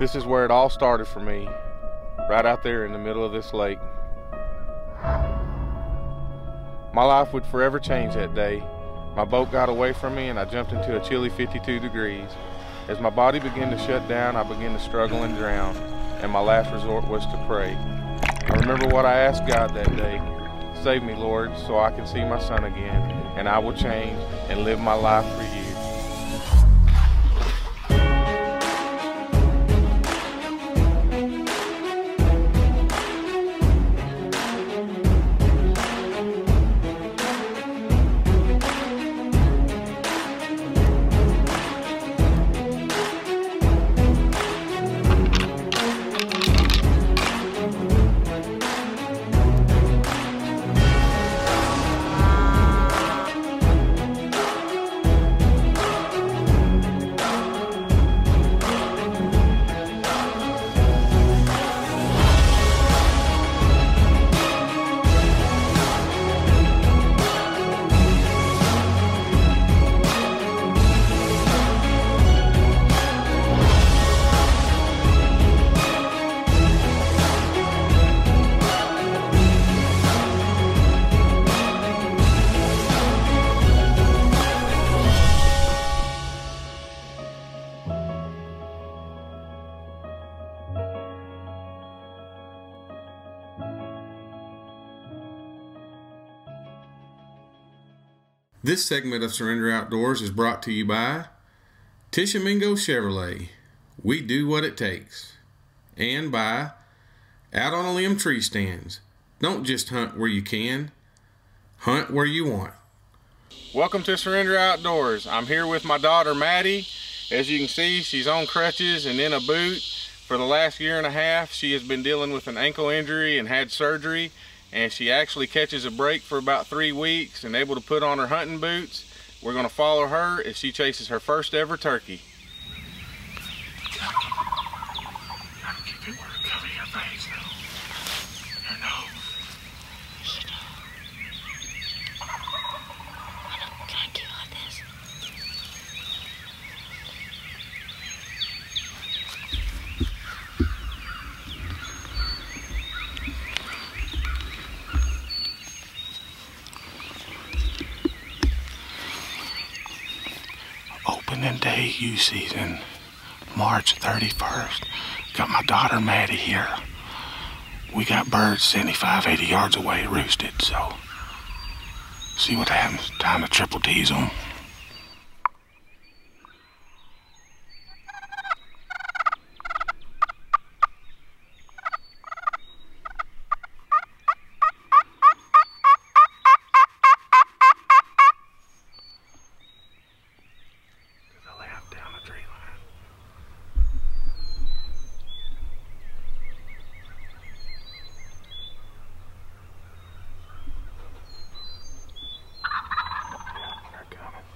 This is where it all started for me, right out there in the middle of this lake. My life would forever change that day. My boat got away from me and I jumped into a chilly 52 degrees. As my body began to shut down, I began to struggle and drown, and my last resort was to pray. I remember what I asked God that day: save me, Lord, so I can see my son again, and I will change and live my life for you. This segment of Surrender Outdoors is brought to you by Tishomingo Chevrolet. We do what it takes. And by Out on a Limb Tree Stands. Don't just hunt where you can, hunt where you want. Welcome to Surrender Outdoors. I'm here with my daughter Maddie. As you can see, she's on crutches and in a boot. For the last year and a half, she has been dealing with an ankle injury and had surgery. And she actually catches a break for about 3 weeks and able to put on her hunting boots. We're going to follow her as she chases her first ever turkey. Gotta keep it where it covers your face, though. Your nose. Can I do like this? Opening day ewe season, March 31st. Got my daughter Maddie here. We got birds 75, 80 yards away roosted, so see what happens. Time to triple tease them. They're coming.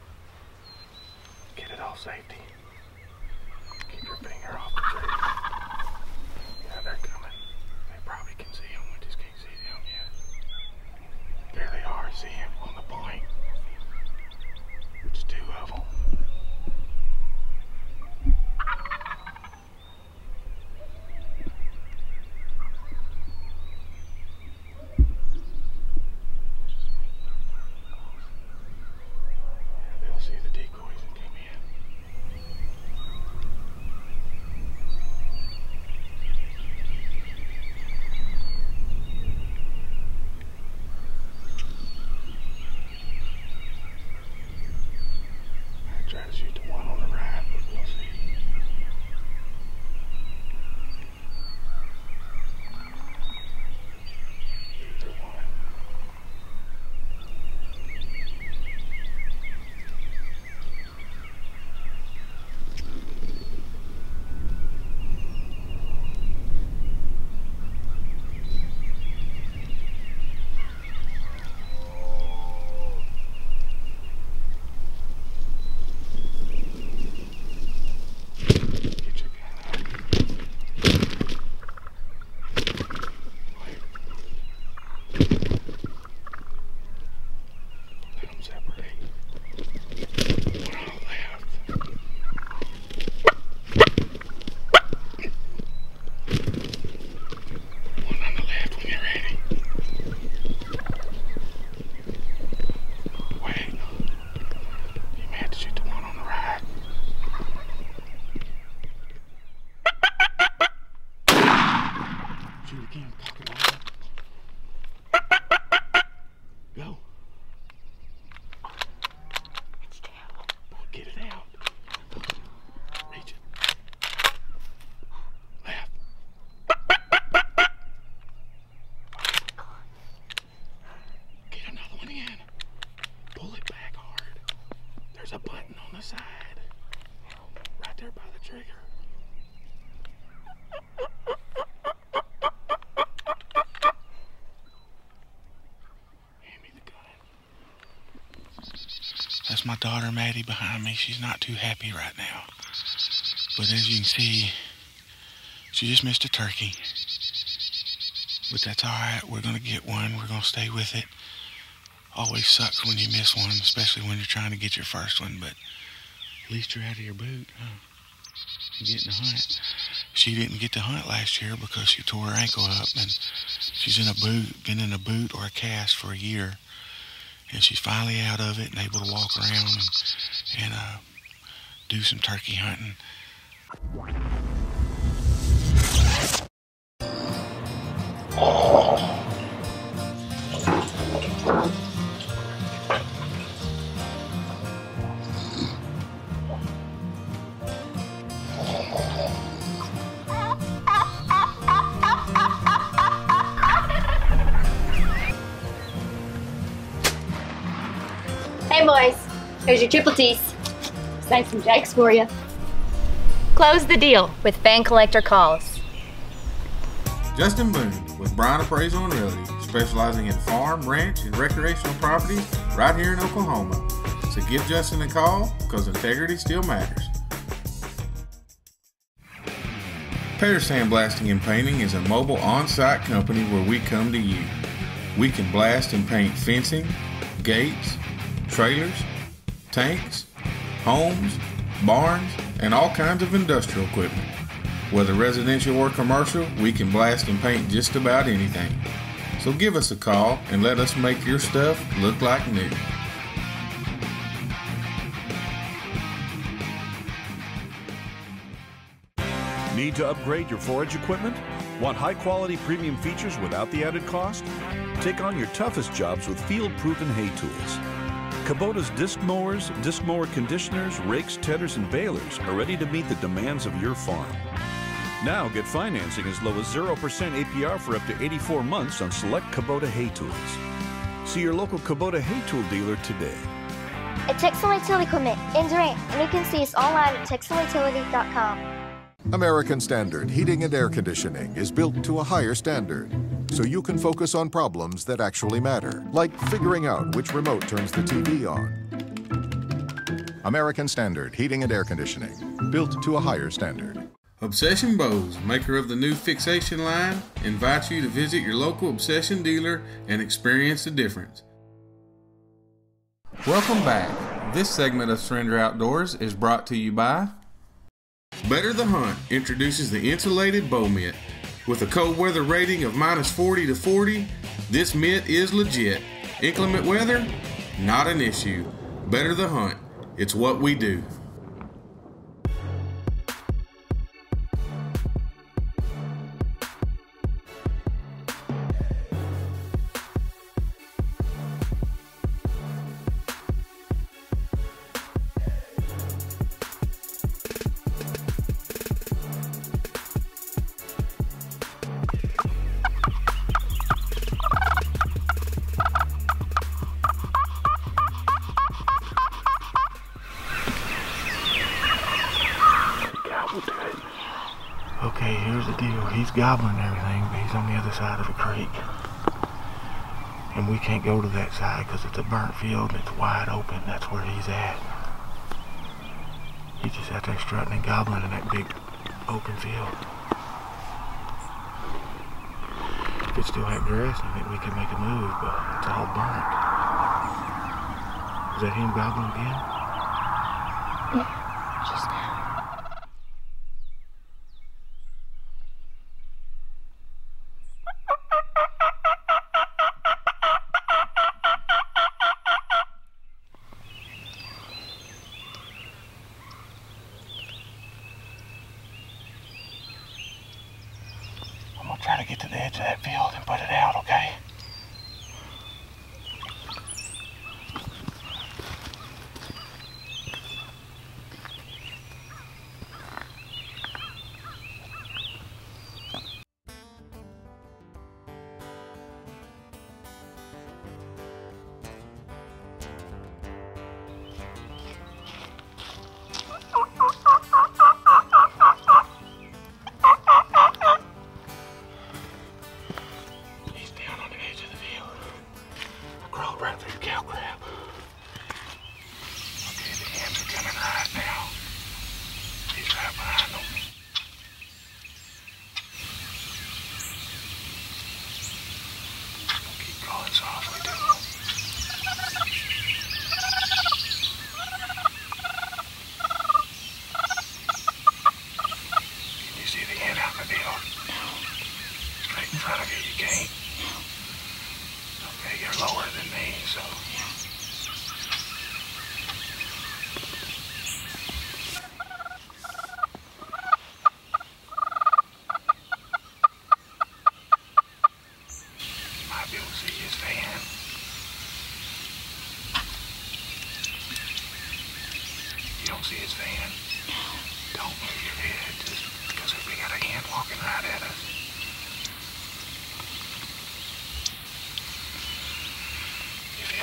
again. Go. It's terrible. Get it out. Reach it. Left. Get another one in. Pull it back hard. There's a button on the side. Right there by the trigger. Hand me the gun. That's my daughter Maddie behind me. She's not too happy right now. But as you can see, she just missed a turkey. But that's alright. We're going to get one. We're going to stay with it. Always sucks when you miss one, especially when you're trying to get your first one. But at least you're out of your boot, huh? You're getting to hunt. She didn't get to hunt last year because she tore her ankle up. And she's in a boot, been in a boot or a cast for a year. And she's finally out of it and able to walk around and do some turkey hunting. Hey boys, here's your triple T's. Snipes some jacks for you. Close the deal with Fan Collector Calls. Justin Boone with Bryan Appraisal and Realty, specializing in farm, ranch, and recreational properties right here in Oklahoma. So give Justin a call because integrity still matters. Pear Sandblasting and Painting is a mobile on-site company where we come to you. We can blast and paint fencing, gates, trailers, tanks, homes, barns, and all kinds of industrial equipment. Whether residential or commercial, we can blast and paint just about anything. So give us a call and let us make your stuff look like new. Need to upgrade your forage equipment? Want high-quality premium features without the added cost? Take on your toughest jobs with field-proven hay tools. Kubota's disc mowers, disc mower conditioners, rakes, tedders, and balers are ready to meet the demands of your farm. Now get financing as low as 0% APR for up to 84 months on select Kubota hay tools. See your local Kubota hay tool dealer today. At Textile Utility Equipment in Durant, and you can see us online at textileutility.com. American Standard Heating and Air Conditioning is built to a higher standard, so you can focus on problems that actually matter, like figuring out which remote turns the TV on. American Standard Heating and Air Conditioning, built to a higher standard. Obsession Bows, maker of the new fixation line, invites you to visit your local Obsession dealer and experience the difference. Welcome back. This segment of Surrender Outdoors is brought to you by Better the Hunt introduces the insulated bow mitt. With a cold weather rating of -40 to 40, this mitt is legit. Inclement weather? Not an issue. Better the Hunt. It's what we do. Okay, here's the deal. He's gobbling everything, but he's on the other side of a creek. And we can't go to that side because it's a burnt field and it's wide open. That's where he's at. He's just out there strutting and gobbling in that big open field. If it still had grass in it, we could make a move, but it's all burnt. Is that him gobbling again? Yeah, just now. I'm gonna try to get get to the edge of that field and put it out, okay?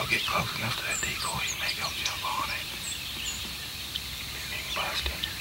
Get close enough to that decoy, he may go jump on it. And he can bust him.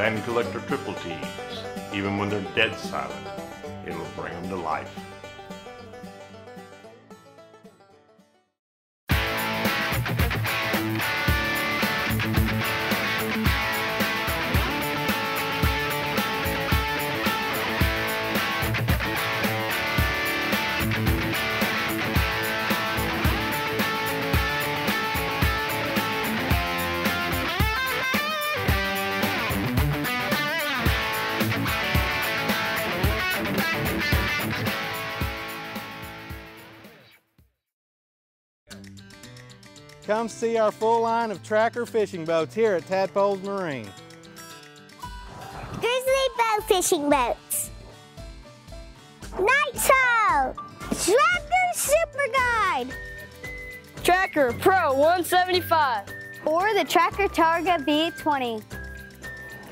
Fan collector triple T's. Even when they're dead silent, it'll bring them to life. Come see our full line of tracker fishing boats here at Tadpoles Marine. fishing boats. Nitro! Tracker Super Guide! Tracker Pro 175. Or the Tracker Targa V20.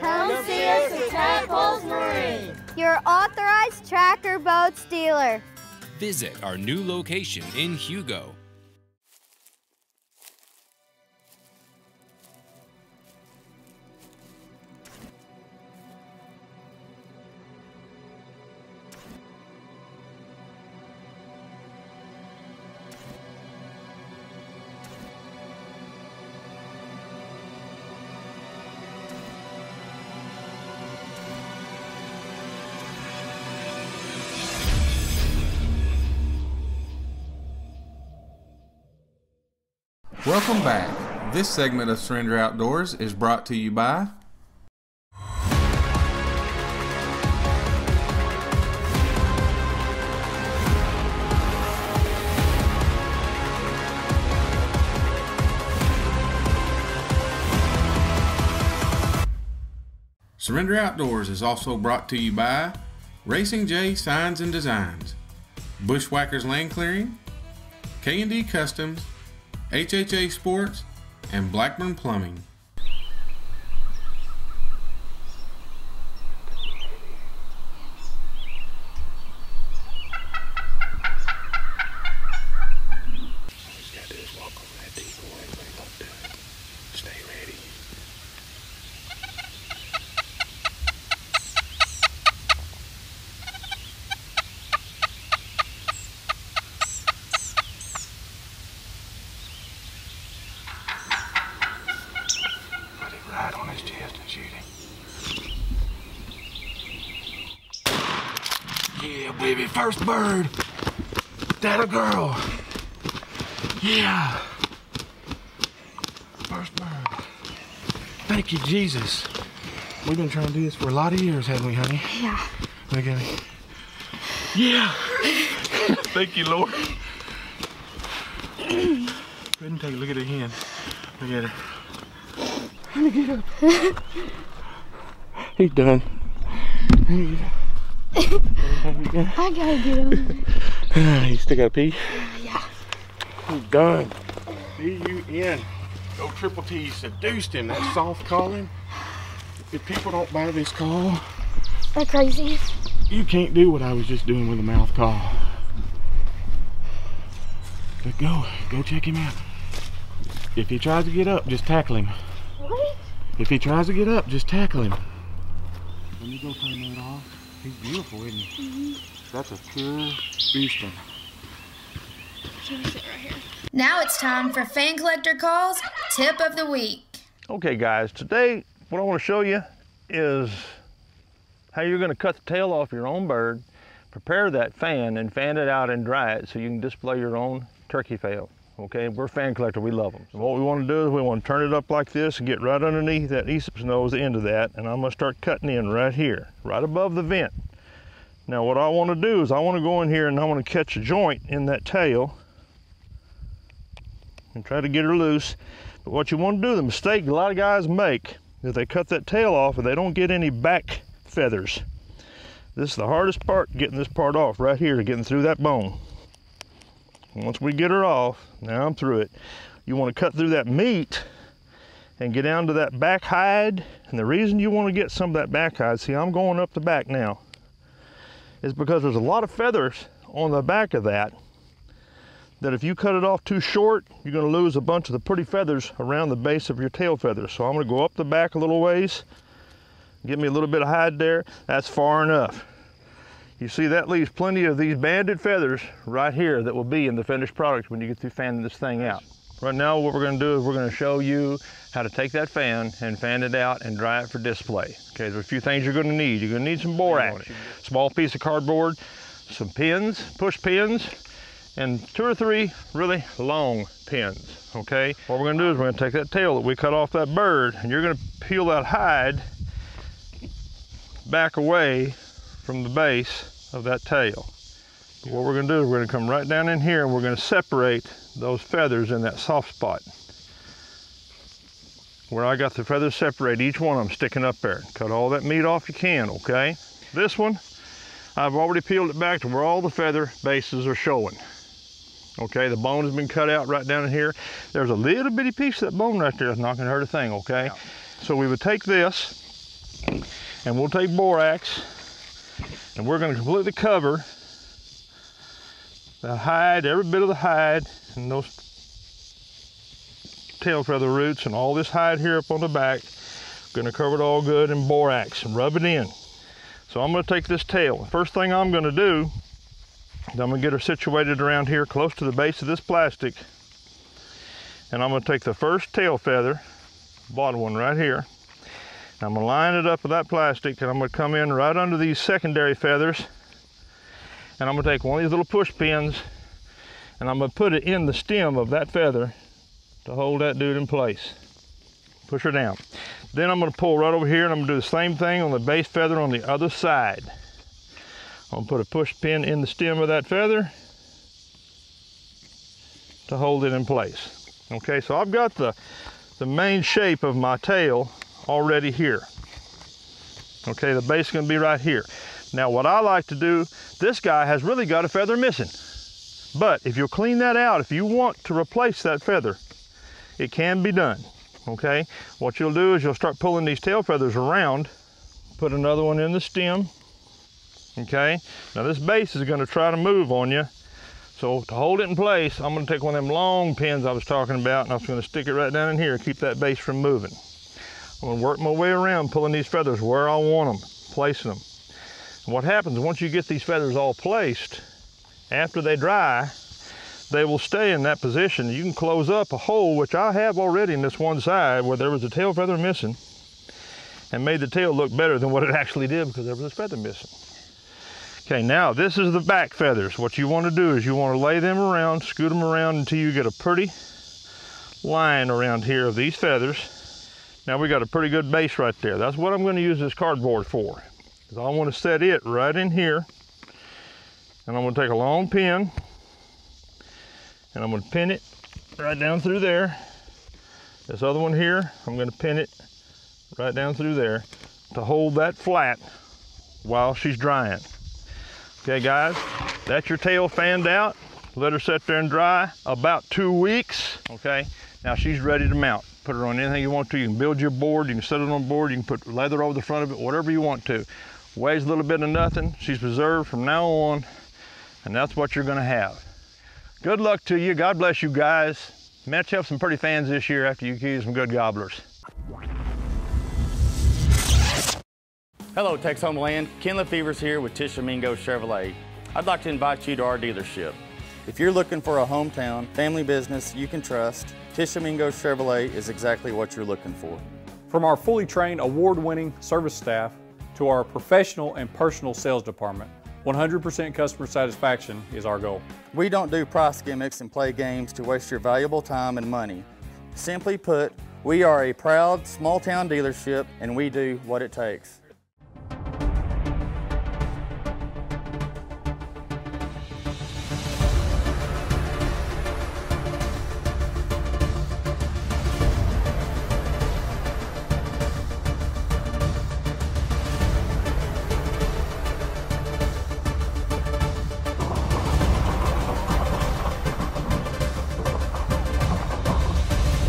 Come see us at Tadpoles Marine, your authorized Tracker Boats dealer. Visit our new location in Hugo. Welcome back. This segment of Surrender Outdoors is brought to you by Surrender Outdoors is also brought to you by Racing J Signs and Designs, Bushwhackers Land Clearing, K&D Customs, HHA Sports, and Blackburn Plumbing. Right on his chest and shoot him. Yeah, baby, first bird. That a girl. Yeah. First bird. Thank you, Jesus. We've been trying to do this for a lot of years, haven't we, honey? Yeah. Look at me. Yeah. Thank you, Lord. Go ahead and take a look at her hen. Look at her. Let me get up. He's done. I gotta get him. You still gotta pee? Yeah. He's done. D-U-N. Go Triple T seduced him. That soft calling. If people don't buy this call, They're crazy. you can't do what I was just doing with a mouth call. But go check him out. If he tries to get up, just tackle him. What? If he tries to get up, just tackle him. Let me go turn that off. He's beautiful, isn't he? That's a pure beastin'. Now it's time for Fan Collector Call's Tip of the Week. Okay guys, today what I want to show you is how you're going to cut the tail off your own bird, prepare that fan and fan it out and dry it so you can display your own turkey fail. Okay, we're fan collector, we love them. So what we want to do is we want to turn it up like this and get right underneath that Aesop's nose, the end of that, and I'm going to start cutting in right here, right above the vent. Now what I want to do is I want to go in here and I want to catch a joint in that tail and try to get her loose. But what you want to do, the mistake a lot of guys make, is they cut that tail off and they don't get any back feathers. This is the hardest part, getting this part off right here, getting through that bone. Once we get her off, now I'm through it, you want to cut through that meat and get down to that back hide. And the reason you want to get some of that back hide, see I'm going up the back now, is because there's a lot of feathers on the back of that if you cut it off too short, you're going to lose a bunch of the pretty feathers around the base of your tail feathers. So I'm going to go up the back a little ways, get me a little bit of hide there. That's far enough. You see, that leaves plenty of these banded feathers right here that will be in the finished product when you get through fanning this thing out. Right now what we're going to do is we're going to show you how to take that fan and fan it out and dry it for display. Okay, there's a few things you're going to need. You're going to need some borax, small piece of cardboard, some pins, push pins, and 2 or 3 really long pins. Okay, what we're going to do is we're going to take that tail that we cut off that bird and you're going to peel that hide back away from the base of that tail. But what we're going to do is we're going to come right down in here and we're going to separate those feathers in that soft spot. where I got the feathers separated, each one of them sticking up there. Cut all that meat off you can, okay? This one, I've already peeled it back to where all the feather bases are showing. Okay, the bone has been cut out right down in here. There's a little bitty piece of that bone right there that's not gonna hurt a thing, okay? Yeah. So we would take this, and we'll take borax, and we're gonna completely cover the hide, every bit of the hide, and those tail feather roots, and all this hide here up on the back. Gonna cover it all good in borax and rub it in. So I'm gonna take this tail. The first thing I'm gonna do, I'm gonna get her situated around here close to the base of this plastic, and I'm gonna take the first tail feather, bottom one right here, and I'm gonna line it up with that plastic, and I'm gonna come in right under these secondary feathers, and I'm gonna take one of these little push pins, and I'm gonna put it in the stem of that feather to hold that dude in place. Push her down. Then I'm gonna pull right over here, and I'm gonna do the same thing on the base feather on the other side. I'm gonna put a push pin in the stem of that feather to hold it in place. Okay, so I've got the main shape of my tail already here. Okay, the base is gonna be right here. Now what I like to do, this guy has really got a feather missing. But if you'll clean that out, if you want to replace that feather, it can be done, okay? What you'll do is you'll start pulling these tail feathers around, put another one in the stem, okay? Now this base is gonna try to move on you. So to hold it in place, I'm gonna take one of them long pins I was talking about, and I'm just gonna stick it right down in here, keep that base from moving. I'm gonna work my way around, pulling these feathers where I want them, placing them. And what happens, once you get these feathers all placed, after they dry, they will stay in that position. You can close up a hole, which I have already in this one side where there was a tail feather missing, and made the tail look better than what it actually did because there was a feather missing. Okay, now this is the back feathers. What you want to do is you want to lay them around, scoot them around until you get a pretty line around here of these feathers. Now we got a pretty good base right there. That's what I'm going to use this cardboard for. I want to set it right in here, and I'm going to take a long pin, and I'm going to pin it right down through there. This other one here, I'm going to pin it right down through there to hold that flat while she's drying. Okay guys, that's your tail fanned out. Let her sit there and dry about 2 weeks, okay? Now she's ready to mount. Put her on anything you want to. You can build your board, you can set it on board, you can put leather over the front of it, whatever you want to. Weighs a little bit of nothing. She's preserved from now on, and that's what you're gonna have. Good luck to you. God bless you guys. Match have some pretty fans this year after you use some good gobblers. Hello, Texas Homeland. Ken Lefevre's here with Tishomingo Chevrolet. I'd like to invite you to our dealership. If you're looking for a hometown family business you can trust, Tishomingo Chevrolet is exactly what you're looking for. From our fully trained, award-winning service staff to our professional and personal sales department, 100% customer satisfaction is our goal. We don't do price gimmicks and play games to waste your valuable time and money. Simply put, we are a proud small-town dealership, and we do what it takes.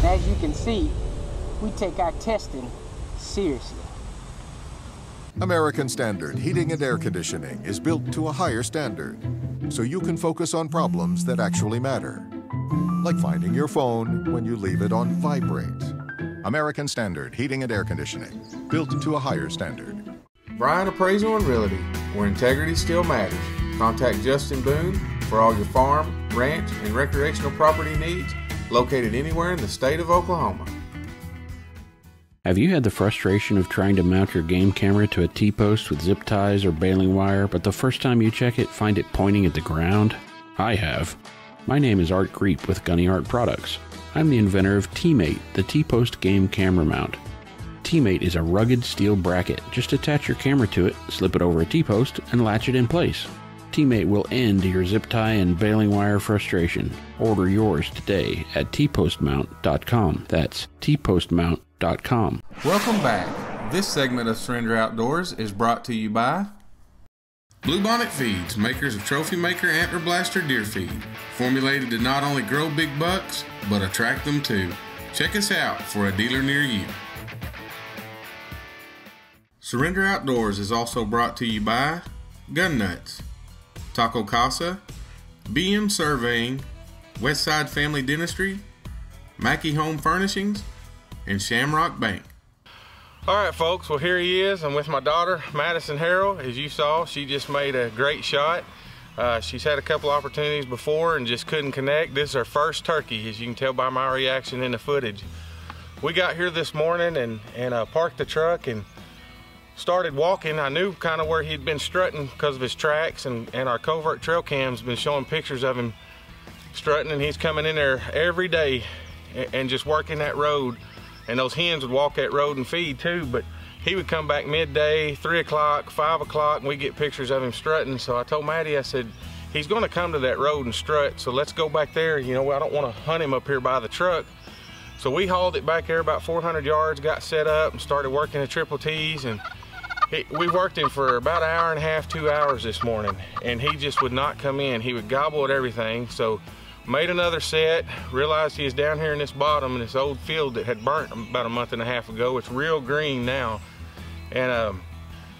As you can see, we take our testing seriously. American Standard Heating and Air Conditioning is built to a higher standard, so you can focus on problems that actually matter, like finding your phone when you leave it on vibrate. American Standard Heating and Air Conditioning, built to a higher standard. Bryan Appraisal and Realty, where integrity still matters. Contact Justin Boone for all your farm, ranch, and recreational property needs, located anywhere in the state of Oklahoma. Have you had the frustration of trying to mount your game camera to a T-post with zip ties or baling wire, but the first time you check it, find it pointing at the ground? I have. My name is Art Greep with Gunny Art Products. I'm the inventor of T-Mate, the T-post game camera mount. T-Mate is a rugged steel bracket. Just attach your camera to it, slip it over a T-post, and latch it in place. T-Mate will end your zip tie and baling wire frustration. Order yours today at tpostmount.com. That's tpostmount.com. surrenderoutdoors.com. Welcome back. This segment of Surrender Outdoors is brought to you by Bluebonnet Feeds, makers of Trophy Maker Antler Blaster Deer Feed, formulated to not only grow big bucks, but attract them too. Check us out for a dealer near you. Surrender Outdoors is also brought to you by Gun Nuts, Taco Casa, BM Surveying, Westside Family Dentistry, Mackey Home Furnishings, and Shamrock Bank. Alright folks, well here he is. I'm with my daughter, Madison Harrell. As you saw, she just made a great shot. She's had a couple opportunities before and just couldn't connect. This is her first turkey, as you can tell by my reaction in the footage. We got here this morning and parked the truck and started walking. I knew kind of where he'd been strutting because of his tracks, and our covert trail cam's been showing pictures of him strutting, and he's coming in there every day and just working that road. And those hens would walk that road and feed too, but he would come back midday, 3 o'clock, 5 o'clock, and we get pictures of him strutting. So I told Maddie, I said, he's gonna come to that road and strut, so let's go back there. You know, I don't wanna hunt him up here by the truck. So we hauled it back there about 400 yards, got set up and started working the triple T's, and we worked him for about 1.5 hours, 2 hours this morning, and he just would not come in. He would gobble at everything. So made another set, realized he was down here in this bottom in this old field that had burnt about 1.5 months ago. It's real green now. And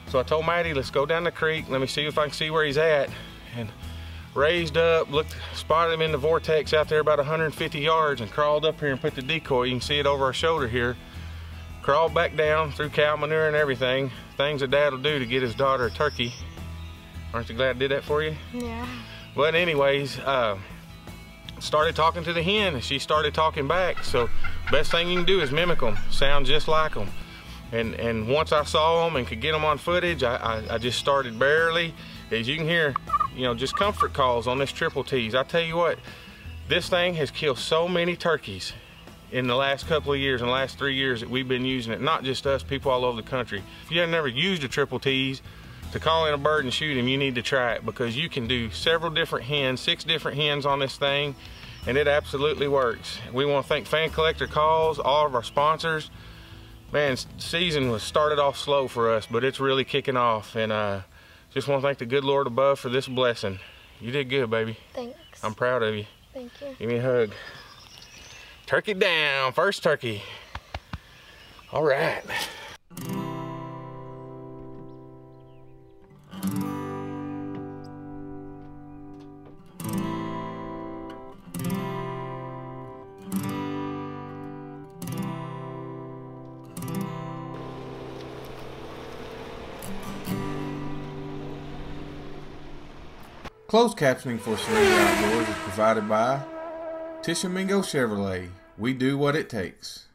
so I told Maddie, let's go down the creek, let me see if I can see where he's at. And raised up, looked, spotted him in the vortex out there about 150 yards and crawled up here and put the decoy. You can see it over our shoulder here. Crawled back down through cow manure and everything. Things that Dad will do to get his daughter a turkey. Aren't you glad I did that for you? Yeah. But anyways, started talking to the hen and she started talking back. So best thing you can do is mimic them, sound just like them. And once I saw them and could get them on footage, I just started barely. As you can hear, you know, just comfort calls on this triple T's. I tell you what, this thing has killed so many turkeys in the last couple of years, in the last 3 years that we've been using it. Not just us, people all over the country. If you have never used a triple T's, to call in a bird and shoot him, you need to try it, because you can do several different hens, 6 different hens on this thing, and it absolutely works. We want to thank Fan Collector Calls, all of our sponsors. Man, season was started off slow for us, but it's really kicking off, and just want to thank the good Lord above for this blessing. You did good, baby. Thanks. I'm proud of you. Thank you. Give me a hug. Turkey down, first turkey. All right. Closed captioning for Surrender Outdoors is provided by Tishomingo Chevrolet. We do what it takes.